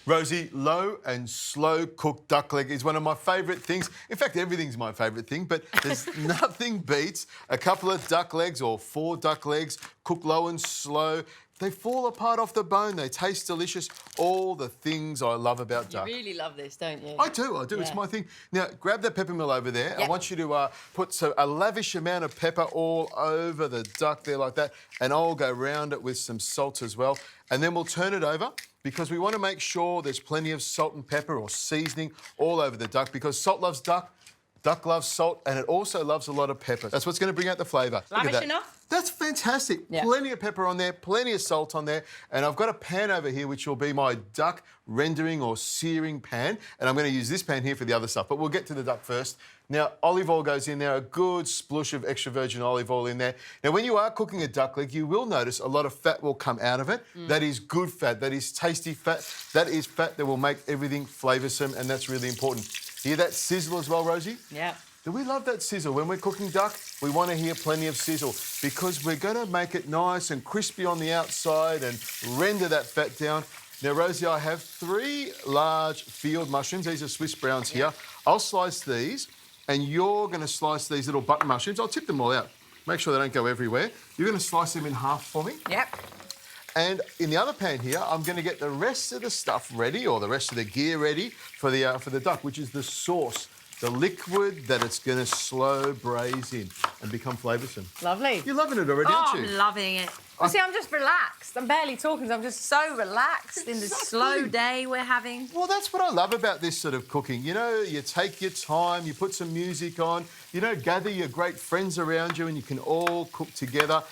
Rosie, low and slow cooked duck leg is one of my favourite things. In fact, everything's my favourite thing, but there's nothing beats a couple of duck legs or 4 duck legs cooked low and slow. They fall apart off the bone. They taste delicious. All the things I love about duck. You really love this, don't you? I do. Yeah. It's my thing. Now, grab that pepper mill over there. Yep. I want you to put a lavish amount of pepper all over the duck there like that. And I'll go round it with some salt as well. And then we'll turn it over because we want to make sure there's plenty of salt and pepper or seasoning all over the duck because salt loves duck. Duck loves salt and it also loves a lot of pepper. That's what's going to bring out the flavour. Lavish enough? That's fantastic. Yeah. Plenty of pepper on there, plenty of salt on there. And I've got a pan over here which will be my duck rendering or searing pan. And I'm going to use this pan here for the other stuff. But we'll get to the duck first. Now, olive oil goes in there, a good splush of extra virgin olive oil in there. Now, when you are cooking a duck leg, you will notice a lot of fat will come out of it. That is good fat. That is tasty fat. That is fat that will make everything flavoursome, and that's really important. Hear that sizzle as well, Rosie? Yeah. Do we love that sizzle? When we're cooking duck, we want to hear plenty of sizzle because we're going to make it nice and crispy on the outside and render that fat down. Now, Rosie, I have 3 large field mushrooms. These are Swiss browns here. I'll slice these and you're going to slice these little button mushrooms. I'll tip them all out. Make sure they don't go everywhere. You're going to slice them in half for me. Yep. And in the other pan here, I'm going to get the rest of the stuff ready, or the rest of the gear ready for the duck, which is the sauce, the liquid that it's going to slow braise in and become flavoursome. Lovely. You're loving it already, aren't you? I'm loving it. Well, see, I'm just relaxed. I'm barely talking, so I'm just so relaxed in this slow day we're having. Well, that's what I love about this sort of cooking. You know, you take your time, you put some music on, you know, gather your great friends around you and you can all cook together.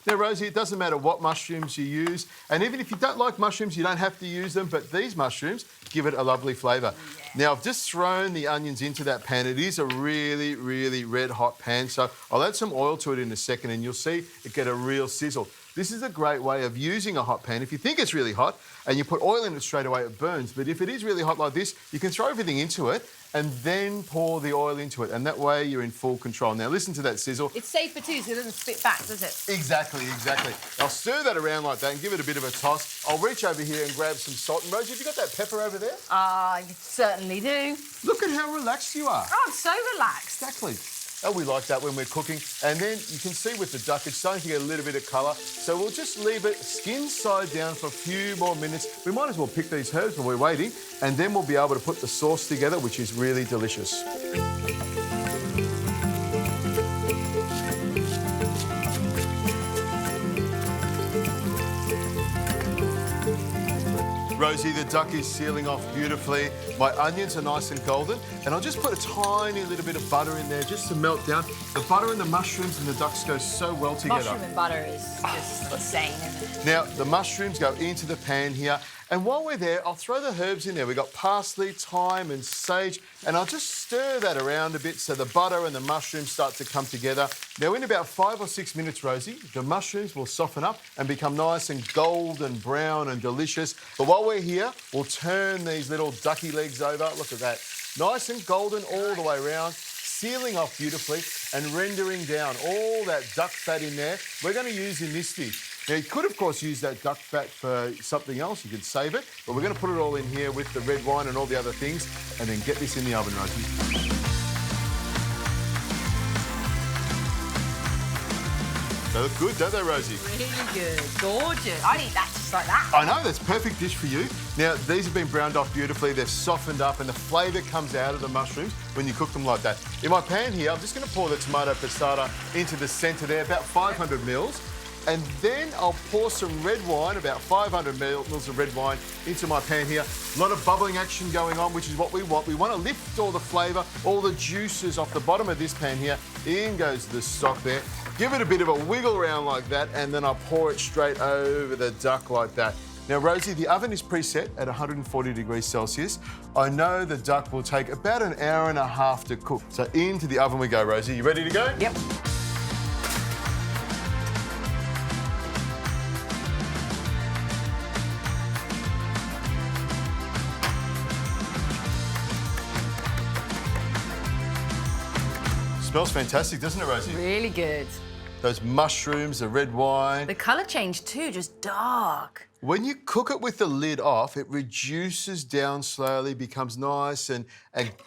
Now, Rosie, it doesn't matter what mushrooms you use, and even if you don't like mushrooms, you don't have to use them, but these mushrooms give it a lovely flavour. Yeah. Now, I've just thrown the onions into that pan. It is a really, really red-hot pan, so I'll add some oil to it in a second and you'll see it get a real sizzle. This is a great way of using a hot pan. If you think it's really hot and you put oil in it straight away, it burns. But if it is really hot like this, you can throw everything into it and then pour the oil into it. And that way you're in full control. Now, listen to that sizzle. It's safer too, so it doesn't spit back, does it? Exactly. I'll stir that around like that and give it a bit of a toss. I'll reach over here and grab some salt. And Rosie, have you got that pepper over there? I certainly do. Look at how relaxed you are. Oh, I'm so relaxed. Exactly. Oh, we like that when we're cooking. And then you can see with the duck, it's starting to get a little bit of colour. So we'll just leave it skin side down for a few more minutes. We might as well pick these herbs while we're waiting, and then we'll be able to put the sauce together, which is really delicious. Rosie, the duck is sealing off beautifully. My onions are nice and golden. And I'll just put a tiny little bit of butter in there just to melt down. The butter and the mushrooms and the ducks go so well together. Mushroom and butter is just insane, isn't it? Now, the mushrooms go into the pan here. And while we're there, I'll throw the herbs in there. We've got parsley, thyme and sage. And I'll just stir that around a bit so the butter and the mushrooms start to come together. Now, in about 5 or 6 minutes, Rosie, the mushrooms will soften up and become nice and golden brown and delicious. But while we're here, we'll turn these little ducky legs over. Look at that. Nice and golden all the way around, sealing off beautifully and rendering down all that duck fat in there. We're going to use in this dish. Now, you could, of course, use that duck fat for something else. You could save it. But we're going to put it all in here with the red wine and all the other things and then get this in the oven, Rosie. They look good, don't they, Rosie? Really good. Gorgeous. I'd eat that just like that. I know, that's a perfect dish for you. Now, these have been browned off beautifully. They've softened up and the flavour comes out of the mushrooms when you cook them like that. In my pan here, I'm just going to pour the tomato passata into the centre there, about 500 mils. And then I'll pour some red wine, about 500 mils of red wine, into my pan here. A lot of bubbling action going on, which is what we want. We want to lift all the flavour, all the juices off the bottom of this pan here. In goes the stock there. Give it a bit of a wiggle around like that, and then I'll pour it straight over the duck like that. Now, Rosie, the oven is preset at 140 degrees Celsius. I know the duck will take about an hour and a half to cook. So into the oven we go, Rosie. You ready to go? Yep. Smells fantastic, doesn't it, Rosie? Really good. Those mushrooms, the red wine. The colour change too, just dark. When you cook it with the lid off, it reduces down slowly, becomes nice and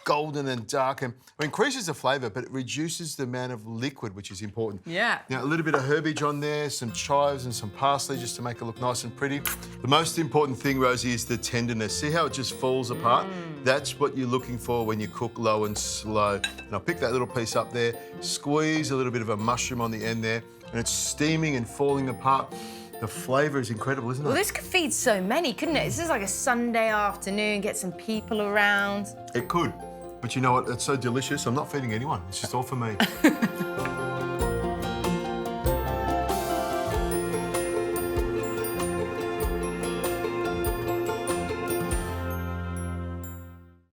golden and dark, and increases the flavour, but it reduces the amount of liquid, which is important. Yeah. Now, a little bit of herbage on there, some chives and some parsley just to make it look nice and pretty. The most important thing, Rosie, is the tenderness. See how it just falls apart? That's what you're looking for when you cook low and slow. And I'll pick that little piece up there, squeeze a little bit of a mushroom on the end there, and it's steaming and falling apart. The flavour is incredible, isn't it? Well, this could feed so many, couldn't it? This is like a Sunday afternoon, get some people around. It could. But you know what? It's so delicious. I'm not feeding anyone. It's just all for me.